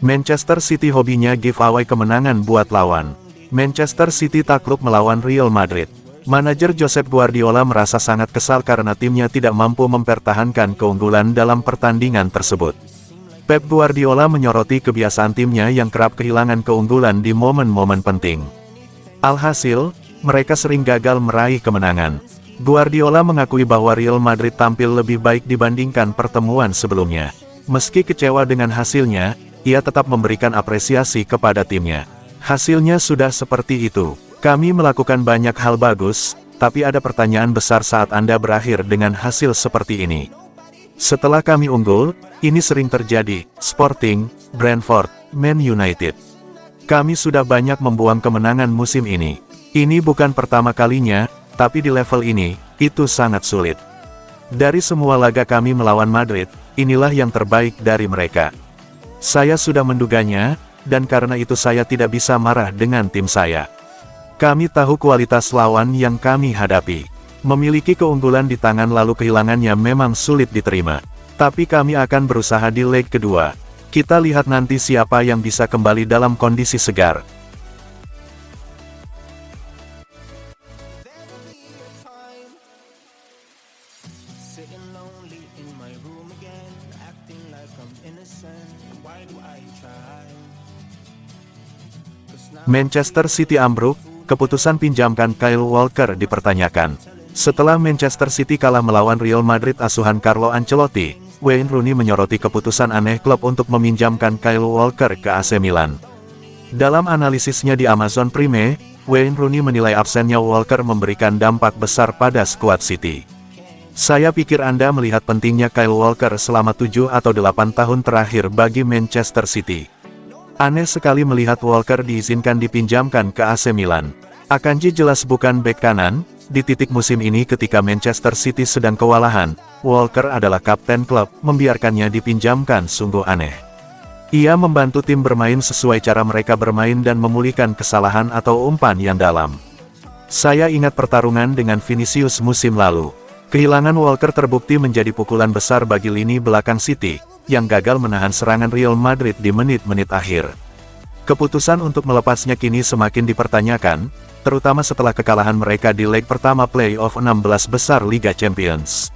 Manchester City hobinya giveaway kemenangan buat lawan. Manchester City takluk melawan Real Madrid. Manajer Josep Guardiola merasa sangat kesal karena timnya tidak mampu mempertahankan keunggulan dalam pertandingan tersebut. Pep Guardiola menyoroti kebiasaan timnya yang kerap kehilangan keunggulan di momen-momen penting. Alhasil, mereka sering gagal meraih kemenangan. Guardiola mengakui bahwa Real Madrid tampil lebih baik dibandingkan pertemuan sebelumnya. Meski kecewa dengan hasilnya, ia tetap memberikan apresiasi kepada timnya. Hasilnya sudah seperti itu. Kami melakukan banyak hal bagus, tapi ada pertanyaan besar saat Anda berakhir dengan hasil seperti ini. Setelah kami unggul, ini sering terjadi, Sporting, Brentford, Man United. Kami sudah banyak membuang kemenangan musim ini. Ini bukan pertama kalinya, tapi di level ini, itu sangat sulit. Dari semua laga kami melawan Madrid, inilah yang terbaik dari mereka. Saya sudah menduganya, dan karena itu saya tidak bisa marah dengan tim saya. Kami tahu kualitas lawan yang kami hadapi. Memiliki keunggulan di tangan lalu kehilangannya memang sulit diterima. Tapi kami akan berusaha di leg kedua. Kita lihat nanti siapa yang bisa kembali dalam kondisi segar. Manchester City ambruk, keputusan pinjamkan Kyle Walker dipertanyakan. Setelah Manchester City kalah melawan Real Madrid asuhan Carlo Ancelotti, Wayne Rooney menyoroti keputusan aneh klub untuk meminjamkan Kyle Walker ke AC Milan. Dalam analisisnya di Amazon Prime, Wayne Rooney menilai absennya Walker memberikan dampak besar pada skuad City. Saya pikir Anda melihat pentingnya Kyle Walker selama 7 atau 8 tahun terakhir bagi Manchester City. Aneh sekali melihat Walker diizinkan dipinjamkan ke AC Milan. Akanji jelas bukan bek kanan, di titik musim ini ketika Manchester City sedang kewalahan, Walker adalah kapten klub, membiarkannya dipinjamkan sungguh aneh. Ia membantu tim bermain sesuai cara mereka bermain dan memulihkan kesalahan atau umpan yang dalam. Saya ingat pertarungan dengan Vinicius musim lalu. Kehilangan Walker terbukti menjadi pukulan besar bagi lini belakang City, yang gagal menahan serangan Real Madrid di menit-menit akhir. Keputusan untuk melepasnya kini semakin dipertanyakan, terutama setelah kekalahan mereka di leg pertama playoff 16 besar Liga Champions.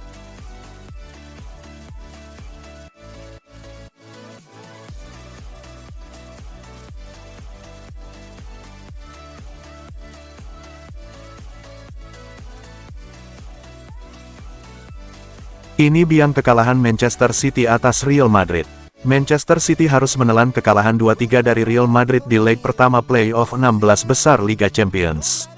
Ini biang kekalahan Manchester City atas Real Madrid. Manchester City harus menelan kekalahan 2-3 dari Real Madrid di leg pertama playoff 16 besar Liga Champions.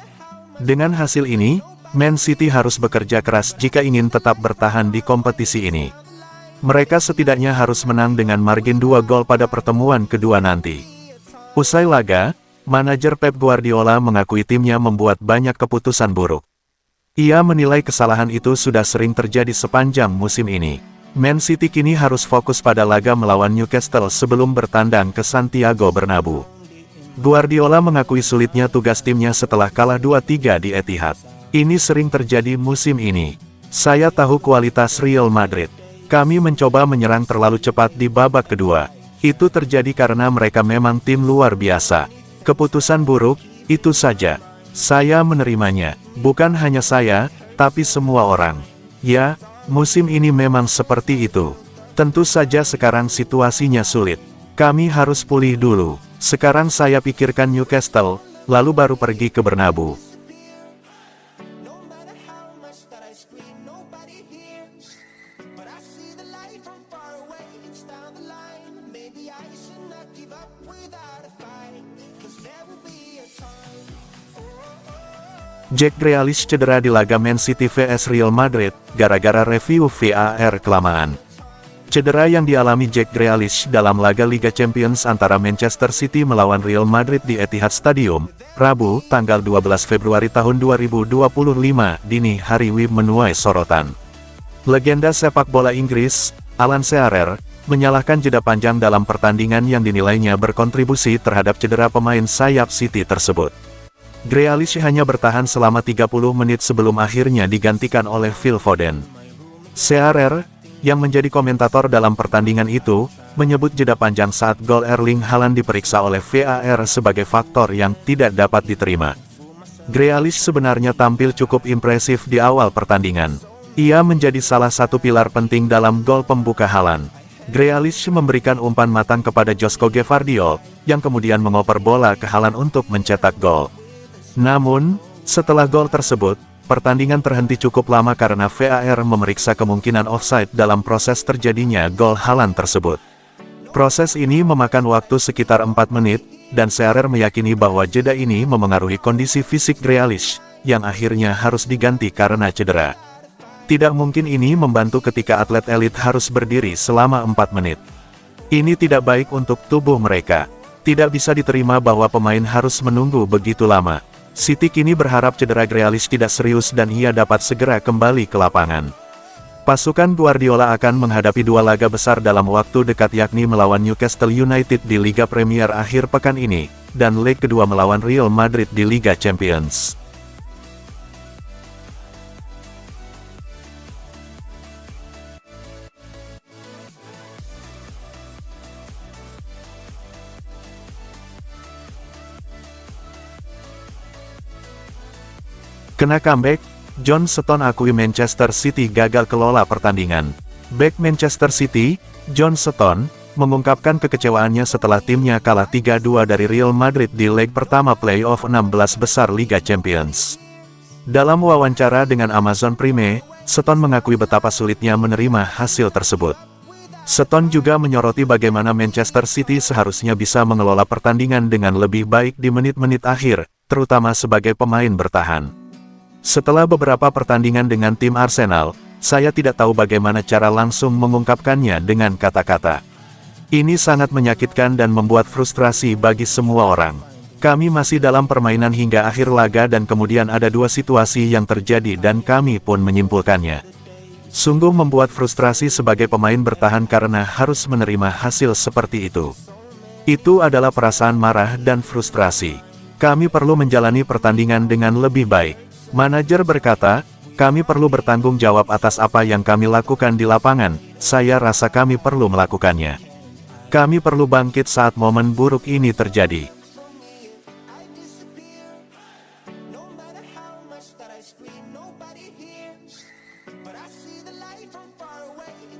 Dengan hasil ini, Man City harus bekerja keras jika ingin tetap bertahan di kompetisi ini. Mereka setidaknya harus menang dengan margin 2 gol pada pertemuan kedua nanti. Usai laga, manajer Pep Guardiola mengakui timnya membuat banyak keputusan buruk. Ia menilai kesalahan itu sudah sering terjadi sepanjang musim ini. Man City kini harus fokus pada laga melawan Newcastle sebelum bertandang ke Santiago Bernabeu. Guardiola mengakui sulitnya tugas timnya setelah kalah 2-3 di Etihad. Ini sering terjadi musim ini. Saya tahu kualitas Real Madrid. Kami mencoba menyerang terlalu cepat di babak kedua. Itu terjadi karena mereka memang tim luar biasa. Keputusan buruk, itu saja. Saya menerimanya. Bukan hanya saya, tapi semua orang. Ya, musim ini memang seperti itu. Tentu saja sekarang situasinya sulit. Kami harus pulih dulu. Sekarang saya pikirkan Newcastle, lalu baru pergi ke Bernabeu. Jack Grealish cedera di laga Man City vs Real Madrid, gara-gara review VAR kelamaan. Cedera yang dialami Jack Grealish dalam laga Liga Champions antara Manchester City melawan Real Madrid di Etihad Stadium, Rabu, tanggal 12 Februari tahun 2025, dini hari menuai sorotan. Legenda sepak bola Inggris, Alan Shearer, menyalahkan jeda panjang dalam pertandingan yang dinilainya berkontribusi terhadap cedera pemain sayap City tersebut. Grealish hanya bertahan selama 30 menit sebelum akhirnya digantikan oleh Phil Foden. Shearer, yang menjadi komentator dalam pertandingan itu, menyebut jeda panjang saat gol Erling Haaland diperiksa oleh VAR sebagai faktor yang tidak dapat diterima. Grealish sebenarnya tampil cukup impresif di awal pertandingan. Ia menjadi salah satu pilar penting dalam gol pembuka Haaland. Grealish memberikan umpan matang kepada Josko Gvardiol, yang kemudian mengoper bola ke Haaland untuk mencetak gol. Namun, setelah gol tersebut, pertandingan terhenti cukup lama karena VAR memeriksa kemungkinan offside dalam proses terjadinya gol Haaland tersebut. Proses ini memakan waktu sekitar 4 menit, dan Shearer meyakini bahwa jeda ini memengaruhi kondisi fisik Grealish, yang akhirnya harus diganti karena cedera. Tidak mungkin ini membantu ketika atlet elit harus berdiri selama 4 menit. Ini tidak baik untuk tubuh mereka. Tidak bisa diterima bahwa pemain harus menunggu begitu lama. City kini berharap cedera Grealish tidak serius dan ia dapat segera kembali ke lapangan. Pasukan Guardiola akan menghadapi 2 laga besar dalam waktu dekat, yakni melawan Newcastle United di Liga Premier akhir pekan ini, dan leg kedua melawan Real Madrid di Liga Champions. Kena comeback, John Stones akui Manchester City gagal kelola pertandingan. Bek Manchester City, John Stones, mengungkapkan kekecewaannya setelah timnya kalah 3-2 dari Real Madrid di leg pertama playoff 16 besar Liga Champions. Dalam wawancara dengan Amazon Prime, Stones mengakui betapa sulitnya menerima hasil tersebut. Stones juga menyoroti bagaimana Manchester City seharusnya bisa mengelola pertandingan dengan lebih baik di menit-menit akhir, terutama sebagai pemain bertahan. Setelah beberapa pertandingan dengan tim Arsenal, saya tidak tahu bagaimana cara langsung mengungkapkannya dengan kata-kata. Ini sangat menyakitkan dan membuat frustrasi bagi semua orang. Kami masih dalam permainan hingga akhir laga dan kemudian ada 2 situasi yang terjadi dan kami pun menyimpulkannya. Sungguh membuat frustrasi sebagai pemain bertahan karena harus menerima hasil seperti itu. Itu adalah perasaan marah dan frustrasi. Kami perlu menjalani pertandingan dengan lebih baik. Manajer berkata, kami perlu bertanggung jawab atas apa yang kami lakukan di lapangan, saya rasa kami perlu melakukannya. Kami perlu bangkit saat momen buruk ini terjadi.